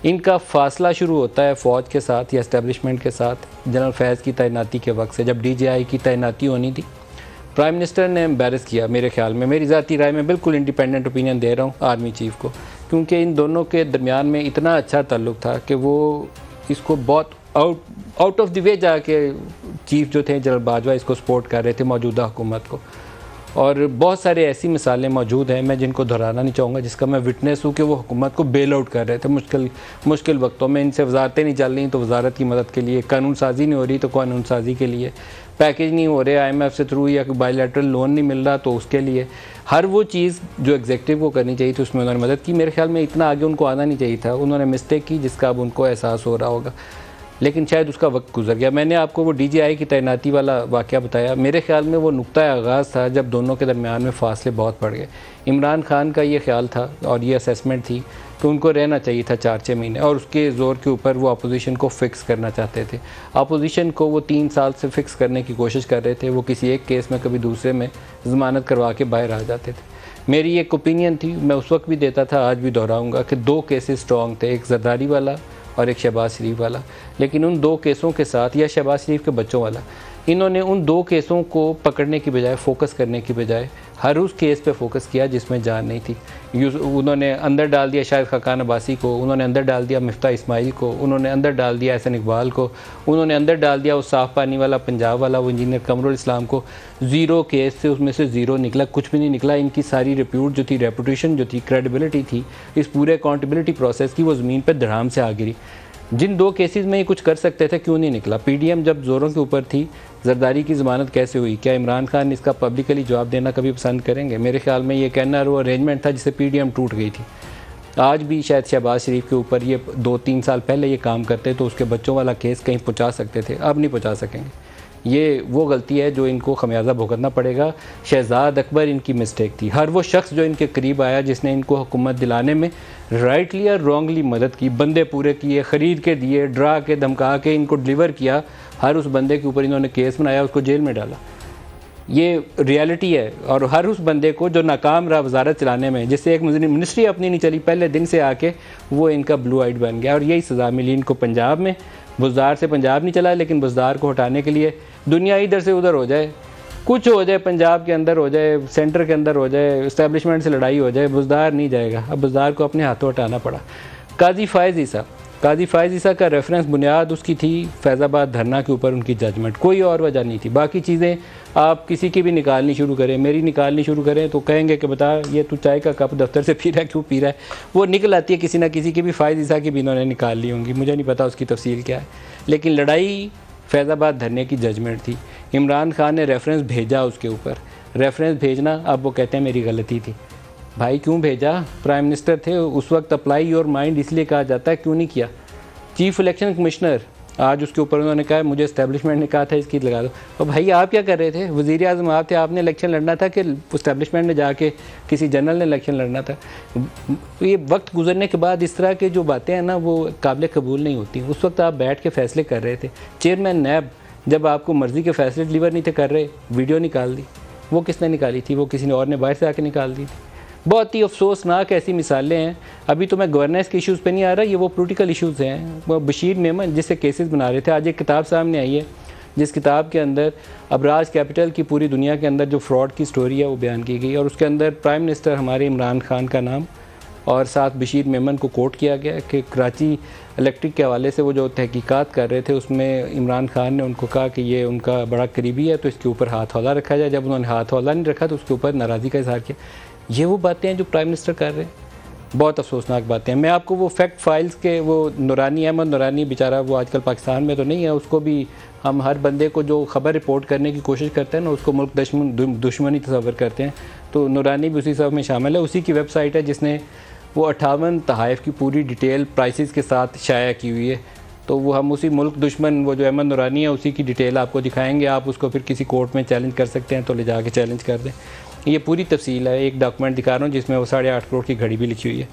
इनका फासला शुरू होता है फ़ौज के साथ या इस्टेब्लिशमेंट के साथ जनरल फैज़ की तैनाती के वक्त से, जब DJI की तैनाती होनी थी। प्राइम मिनिस्टर ने एम्बेरस किया मेरे ख्याल में, मेरी ज़ाती राय में बिल्कुल इंडिपेंडेंट ओपिनियन दे रहा हूँ आर्मी चीफ़ को, क्योंकि इन दोनों के दरमियान में इतना अच्छा ताल्लुक़ था कि वो इसको बहुत आउट ऑफ द वे जाके चीफ़ जो थे जनरल बाजवा इसको सपोर्ट कर रहे थे मौजूदा हुकूमत को। और बहुत सारे ऐसी मिसालें मौजूद हैं मैं जिनको दोहराना नहीं चाहूँगा, जिसका मैं विटनेस हूँ कि वो हुकूमत को बेल आउट कर रहे थे मुश्किल वक्तों में। इनसे वजारतें नहीं चल रही तो वजारत की मदद के लिए, कानून साजी नहीं हो रही तो कानून साजी के लिए, पैकेज नहीं हो रहे IMF से थ्रू या बायलैटरल लोन नहीं मिल रहा तो उसके लिए, हर वो चीज़ जो एग्जीक्यूटिव को करनी चाहिए थी उसमें उन्होंने मदद की। मेरे ख्याल में इतना आगे उनको आना नहीं चाहिए था, उन्होंने मिस्टेक की जिसका अब उनको एहसास हो रहा होगा, लेकिन शायद उसका वक्त गुजर गया। मैंने आपको वो DJI की तैनाती वाला वाक़या बताया, मेरे ख्याल में वो नुक्ता आगाज़ था जब दोनों के दरमियान में फ़ासले बहुत बढ़ गए। इमरान खान का ये ख्याल था और ये असेसमेंट थी कि उनको रहना चाहिए था 4-6 महीने, और उसके ज़ोर के ऊपर वो अपोजिशन को फ़िक्स करना चाहते थे। अपोजिशन को वो 3 साल से फ़िक्स करने की कोशिश कर रहे थे, वो किसी एक केस में कभी दूसरे में ज़मानत करवा के बाहर आ जाते थे। मेरी एक ओपिनियन थी, मैं उस वक्त भी देता था, आज भी दोहराऊँगा, कि 2 केसेस स्ट्रॉन्ग थे, एक जरदारी वाला और एक शहबाज शरीफ वाला। लेकिन उन 2 केसों के साथ, या शहबाज शरीफ के बच्चों वाला, इन्होंने उन 2 केसों को पकड़ने की बजाय, फोकस करने की बजाय हर उस केस पे फोकस किया जिसमें जान नहीं थी। उन्होंने अंदर डाल दिया शाहिद खाकान अब्बासी को, उन्होंने अंदर डाल दिया मिफ्ता इस्माइल को, उन्होंने अंदर डाल दिया एहसन इकबाल को, उन्होंने अंदर डाल दिया वो साफ़ पानी वाला पंजाब वाला वो इंजीनियर कमरुल इस्लाम को। 0 केस से उसमें से 0 निकला, कुछ भी नहीं निकला। इनकी सारी रिप्यूट जो थी, रेपुटेशन जो थी, क्रेडिबिलिटी थी इस पूरे अकाउंटेबिलिटी प्रोसेस की, वो ज़मीन पर धड़ाम से आ गिरी। जिन 2 केसेस में ये कुछ कर सकते थे क्यों नहीं निकला? PDM जब ज़ोरों के ऊपर थी, जरदारी की ज़मानत कैसे हुई? क्या इमरान खान इसका पब्लिकली जवाब देना कभी पसंद करेंगे? मेरे ख्याल में ये कहना वो अरेंजमेंट था जिससे PDM टूट गई थी। आज भी शायद शहबाज शरीफ के ऊपर ये 2-3 साल पहले ये काम करते तो उसके बच्चों वाला केस कहीं पहुँचा सकते थे, अब नहीं पहुँचा सकेंगे। ये वो गलती है जो इनको खमियाजा भुगतना पड़ेगा। शहजाद अकबर इनकी मिस्टेक थी। हर वो शख्स जो इनके करीब आया, जिसने इनको हुकूमत दिलाने में राइटली या रॉन्गली मदद की, बंदे पूरे किए, ख़रीद के दिए, डरा के धमका के इनको डिलीवर किया, हर उस बंदे के ऊपर इन्होंने केस बनाया, उसको जेल में डाला। ये रियलिटी है। और हर उस बंदे को जो नाकाम रहा वजारत चलाने में, जिससे एक मिनिस्ट्री अपनी नहीं चली, पहले दिन से आके वो इनका ब्लू आइड बन गया, और यही सज़ा मिली इनको पंजाब में। बुज़दार से पंजाब नहीं चला, लेकिन बुज़दार को हटाने के लिए दुनिया इधर से उधर हो जाए, कुछ हो जाए, पंजाब के अंदर हो जाए, सेंटर के अंदर हो जाए, इस्टेब्लिशमेंट से लड़ाई हो जाए, बुज़दार नहीं जाएगा। अब बुज़दार को अपने हाथों हटाना पड़ा। काजी फ़ाइज़ ईसा का रेफरेंस बुनियाद उसकी थी फैज़ाबाद धरना के ऊपर उनकी जजमेंट, कोई और वजह नहीं थी। बाकी चीज़ें आप किसी की भी निकालनी शुरू करें, मेरी निकालनी शुरू करें तो कहेंगे कि बता ये तू चाय का कप दफ्तर से पी रहा है, क्यों पी रहा है? वो निकल आती है किसी ना किसी की भी। फ़ाइज़ ईसा की भी इन्होंने निकाल ली होंगी, मुझे नहीं पता उसकी तफसील क्या है, लेकिन लड़ाई फैज़ाबाद धरने की जजमेंट थी। इमरान खान ने रेफरेंस भेजा उसके ऊपर, रेफरेंस भेजना, अब वो कहते हैं मेरी गलती थी। भाई क्यों भेजा? प्राइम मिनिस्टर थे उस वक्त, अप्लाई योर माइंड इसलिए कहा जाता है, क्यों नहीं किया? चीफ इलेक्शन कमिश्नर, आज उसके ऊपर उन्होंने कहा मुझे इस्टेब्लिशमेंट ने कहा था इसकी लगा दो। और भाई आप क्या कर रहे थे? वज़ीर आज़म आप थे, आपने इलेक्शन लड़ना था कि इस्टेब्लिशमेंट ने जाके किसी जनरल ने इलेक्शन लड़ना था? ये वक्त गुजरने के बाद इस तरह के जो बातें हैं ना वो काबिल कबूल नहीं होती। उस वक्त आप बैठ के फ़ैसले कर रहे थे। चेयरमैन नैब जब आपको मर्ज़ी के फ़ैसले डिलीवर नहीं थे कर रहे, वीडियो निकाल दी। वो किसने निकाली थी? वो किसी ने और ने बाहर से आके निकाल दी थी। बहुत ही अफसोसनाक ऐसी मिसालें हैं। अभी तो मैं गवर्नेंस के इश्यूज़ पे नहीं आ रहा, ये वो पॉलिटिकल इश्यूज़ हैं। वो बशीर मेमन जिससे केसेस बना रहे थे, आज एक किताब सामने आई है जिस किताब के अंदर अबराज कैपिटल की पूरी दुनिया के अंदर जो फ्रॉड की स्टोरी है वो बयान की गई, और उसके अंदर प्राइम मिनिस्टर हमारे इमरान खान का नाम और साथ बशीर मेमन को कोट किया गया कि कराची इलेक्ट्रिक के हवाले से वो जो तहकीकात कर रहे थे उसमें इमरान खान ने उनको कहा कि ये उनका बड़ा करीबी है तो इसके ऊपर हाथ हौला रखा जाए। जब उन्होंने हाथ हौला नहीं रखा तो उसके ऊपर नाराज़गी का इजहार किया। ये वो बातें हैं जो प्राइम मिनिस्टर कर रहे हैं, बहुत अफसोसनाक बातें हैं। मैं आपको वो फैक्ट फाइल्स के वो नूरानी, अहमद नूरानी बेचारा वो आजकल पाकिस्तान में तो नहीं है, उसको भी हम हर बंदे को जो ख़बर रिपोर्ट करने की कोशिश करते हैं ना उसको मुल्क दुश्मनी तस्वर करते हैं, तो नूरानी भी उसी सब में शामिल है। उसी की वेबसाइट है जिसने वो 58 तहाइफ की पूरी डिटेल प्राइसेस के साथ शाया की हुई है। तो वो हम उसी मुल्क दुश्मन वो जो अहमद नूरानी है उसी की डिटेल आपको दिखाएंगे। आप उसको फिर किसी कोर्ट में चैलेंज कर सकते हैं तो ले जाके चैलेंज कर दें। ये पूरी तफसील है, एक डॉक्यूमेंट दिखा रहा हूँ जिसमें वो 8.5 करोड़ की घड़ी भी लिखी हुई है।